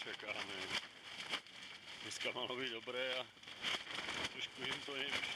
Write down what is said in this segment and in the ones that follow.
Čakáme. Dneska malo byť dobré a trošku jim to nevyšlo.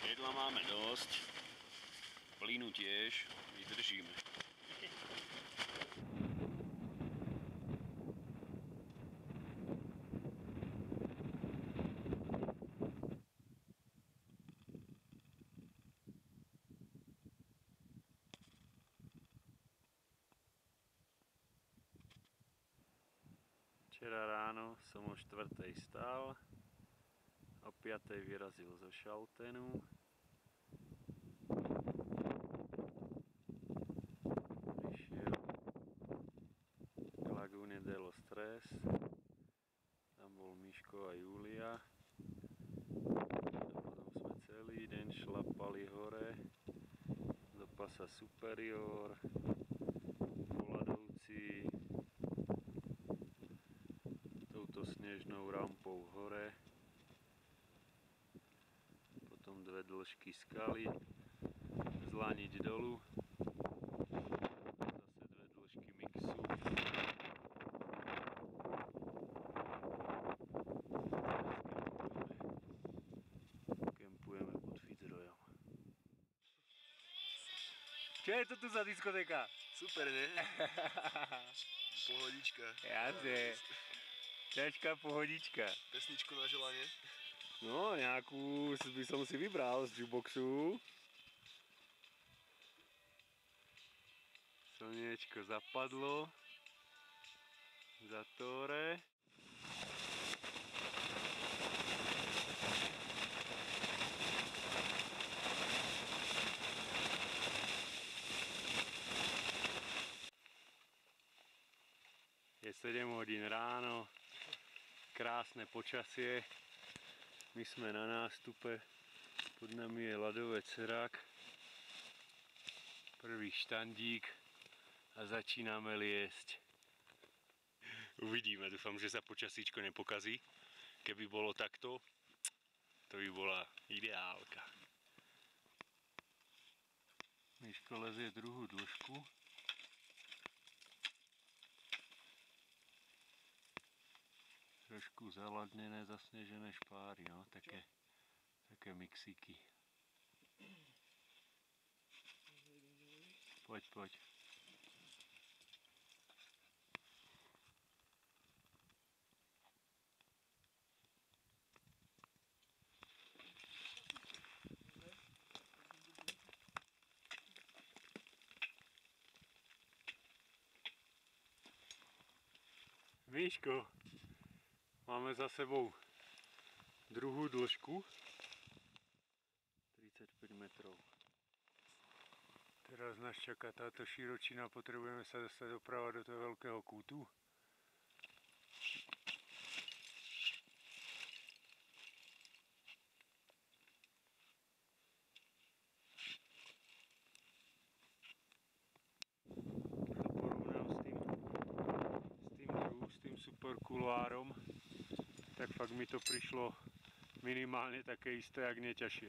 Jedla máme dosť, plynu tiež, vydržíme. Včera ráno som o 4:00 stál, o 5:00 vyrazil zo Šaltenu. Prišiel k Lagune dello Stres, tam bol Miško a Julia. A potom sme celý deň šlapali hore do Pasa Superior, po ľadovci, touto snežnou rampou hore, potom 2 dĺžky skaly, zlaniť dolu, zase 2 dĺžky mixu. Kempujeme pod Fitzroyom. Čo je to tu za diskotéka? Super, ne? Pohodička. Jasne. Ťažká pohodička. Pesničku na želanie? No, nejakú by som si vybral z jukeboxu. Slniečko zapadlo. Za Tore. Je 7 hodín ráno. Krásne počasie, my sme na nástupe, pod nami je ľadové cerák, prvý štandík a začíname liesť. Uvidíme, dúfam, že sa počasíčko nepokazí. Keby bolo takto, to by bola ideálka. Miško lezie druhú dĺžku. Trošku zaladnené, zasnežené špáry, no, také mixíky. Poď. Miško, máme za sebou druhú dĺžku, 35 metrov. Teraz nás čaká táto širočina, potrebujeme sa dostať doprava do toho veľkého kútu. S tým super kuloárom, tak fakt mi to prišlo minimálne také isté, ak nie ťažšie.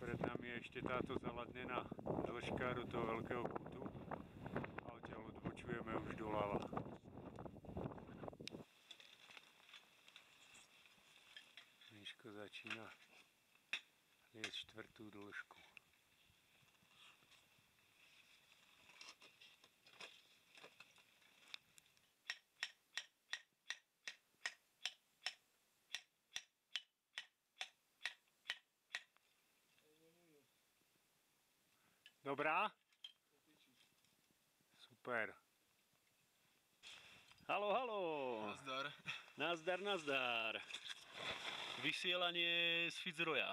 Pred nami je ešte táto zaladnená dĺžka do toho veľkého kútu a odtiaľ odbočujeme už doľava. Miško začína liesť 4. dĺžku. Dobrá? Super. Haló. Nazdar. Vysielanie z Fitzroya.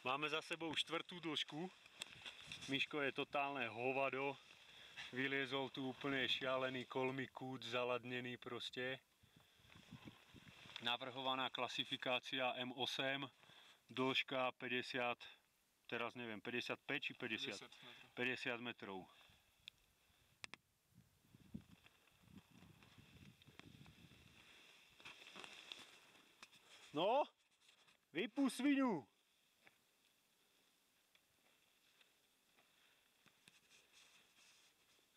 Máme za sebou 4. dĺžku. Miško je totálne hovado. Vyliezol tu úplne šialený kolmý kút, zaladnený proste. Navrhovaná klasifikácia M8, dĺžka 50, teraz neviem, 55 či 50? 50 metrov. No, vypú svinu.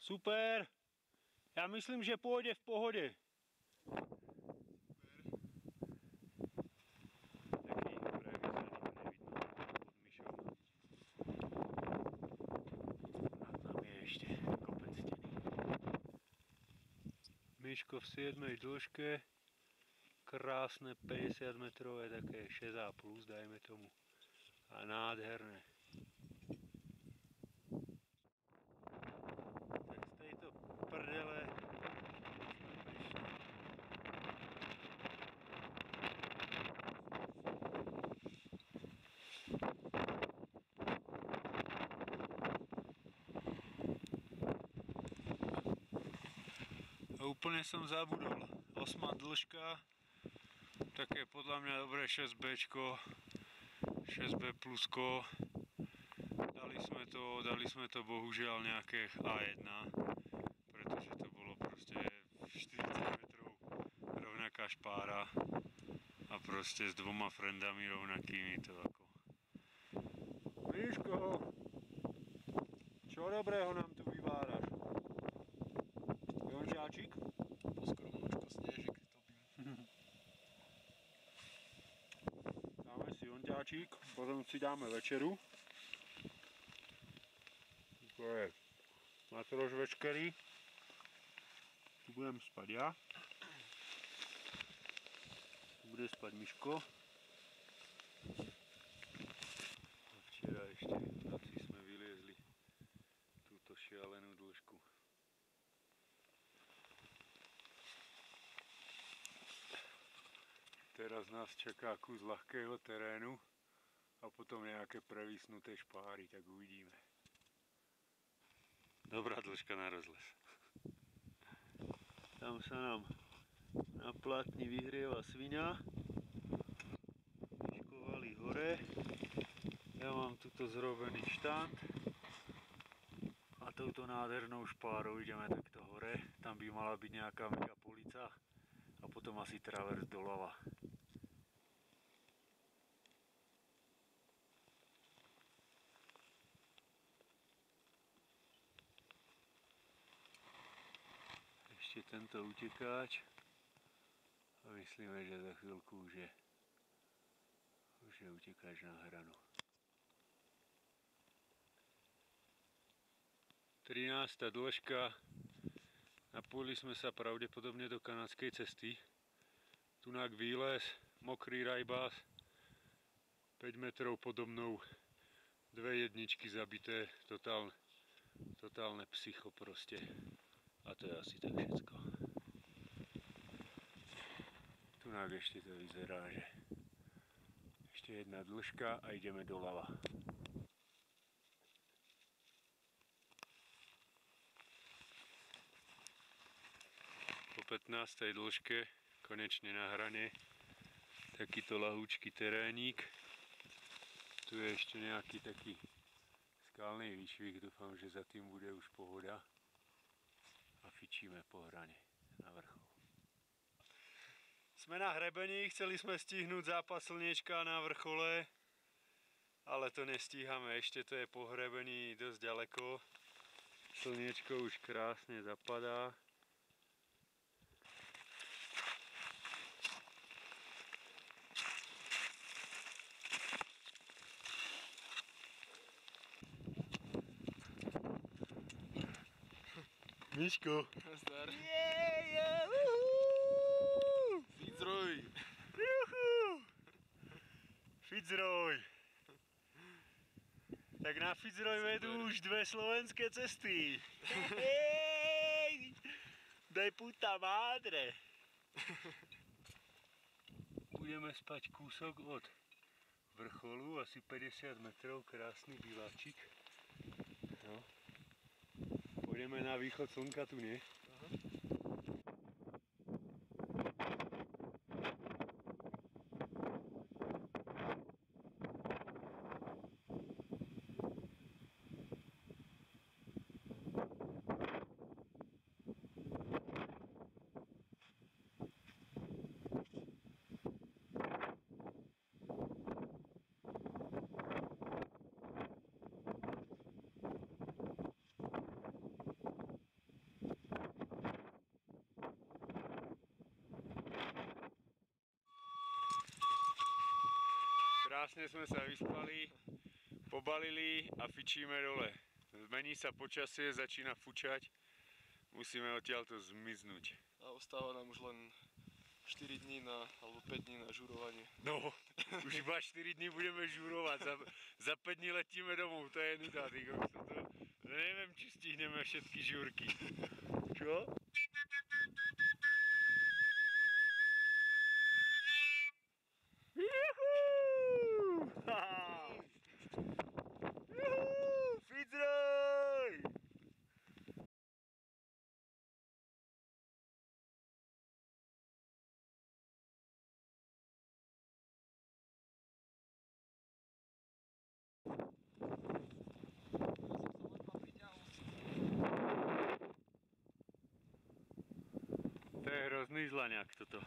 Super. Já myslím, že půjde v pohodě. Taký projekt sa nikde nevidno pod myšou. A tam je ešte kopec steny. Myško v 7. dĺžke, krásne 50 metrové, také 6A plus, dajme tomu. A nádherné. Tak z tejto prdele sme prišli. A úplne som zabudol. 8. dĺžka, také podľa mňa dobré 6Bčko, 6B plusko. Dali sme to bohužiaľ nejaké A1, pretože to bolo proste 40 metrov rovnaká špára a proste s dvoma frendami rovnakými to ako... Miško, čo dobrého nám tu vyváraš? Jonžiačik? Poskromnočko, snežik, topím. Dáme si jonťáčik, potom si dáme večeru. To je matroš večkerý. Tu budem spať ja. Tu bude spať Miško. A včera ešte v noci sme vyliezli túto šialenú dĺžku. Teraz nás čaká kus ľahkého terénu a potom nejaké previsnuté špáry, tak uvidíme. Dobrá dĺžka na rozles. Tam sa nám na platni vyhrieva sviňa. Miško valí hore. Ja mám tuto zrobený štand. A touto nádhernou špárou ideme takto hore. Tam by mala byť nejaká mega polica. A potom asi travers doľava. Ešte tento utekáč a myslíme, že za chvíľku už je utekáč na hranu. 13. dĺžka. Napojili sme sa pravdepodobne do kanadskej cesty. Tunák výlez, mokrý rajbás, 5 metrov podo mnou, dve jedničky zabité, totálne psycho proste. A to je asi tak všetko. Tunák ešte to vyzerá, že ešte jedna dĺžka a ideme doľava. Po 15. dĺžke konečne na hrane takýto ľahúčky terénik. Tu je ešte nejaký taký skalný výšvih, dúfam, že za tým bude už pohoda. A fičíme po hrane na vrchol. Sme na hrebení, chceli sme stihnúť zápas slniečka na vrchole, ale to nestíhame, ešte to je po hrebení dosť ďaleko. Slniečko už krásne zapadá. Miško. Zdar. Yeah, Fitzroy. Fitzroy. Tak na Fitzroy vedú už dve slovenské cesty. Hej, de puta madre. Budeme spať kúsok od vrcholu, asi 50 metrov, krásny biváčik. No. Pôjdeme na východ slnka tu, nie? Aha. Krásne sme sa vyspali, pobalili a fičíme dole. Zmení sa počasie, začína fučať. Musíme odtiaľto zmiznúť. A ostáva nám už len 4 dní alebo 5 dní na žurovanie. No, už iba 4 dní budeme žurovať. Za 5 dní letíme domov, to je nuda, ty kokso, to neviem, či stihneme všetky žurky. Čo? Juhu! Juhu! Fitzroy! To je hrozný zlaňák toto.